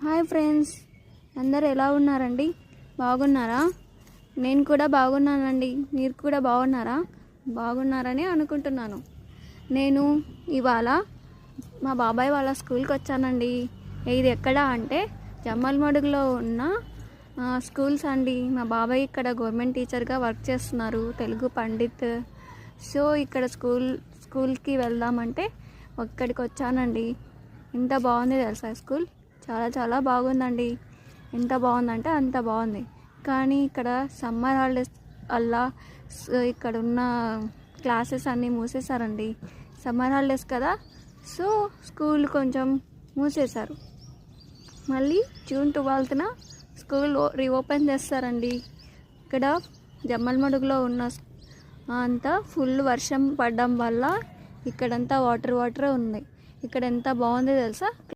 Hi friends, అందరు ఎలా ఉన్నారండి? బాగున్నారా? నేను కూడా బాగున్నానండి. మీరు కూడా బాగున్నారని అనుకుంటున్నాను. నేను ఇవాళ మా బాబాయ్ వాళ్ళ స్కూల్కి వచ్చానండి. ఇది ఎక్కడ అంటే జమ్మలమడుగులో ఉన్న స్కూల్స్ అండి. మా బాబాయ్ ఇక్కడ గవర్నమెంట్ టీచర్గా వర్క్ చేస్తున్నారు, తెలుగు పండిత్. సో ఇక్కడ స్కూల్కి వెళ్దామంటే ఇక్కడికి వచ్చానండి. ఎంత బాగుంది తెలుసా స్కూల్? చాలా చాలా బాగుందండి. ఎంత బాగుందంటే అంత బాగుంది. కానీ ఇక్కడ సమ్మర్ హాలిడేస్ వల్ల ఇక్కడ ఉన్న క్లాసెస్ అన్నీ మూసేశారండి. సమ్మర్ హాలిడేస్ కదా, సో స్కూల్ కొంచెం మూసేశారు. మళ్ళీ జూన్ 12న స్కూల్ రీఓపెన్ చేస్తారండి. ఇక్కడ జమ్మలమడుగులో ఉన్న అంతా ఫుల్ వర్షం పడడం వల్ల ఇక్కడంతా వాటర్ ఉంది. ఇక్కడ ఎంత బాగుంది తెలుసా?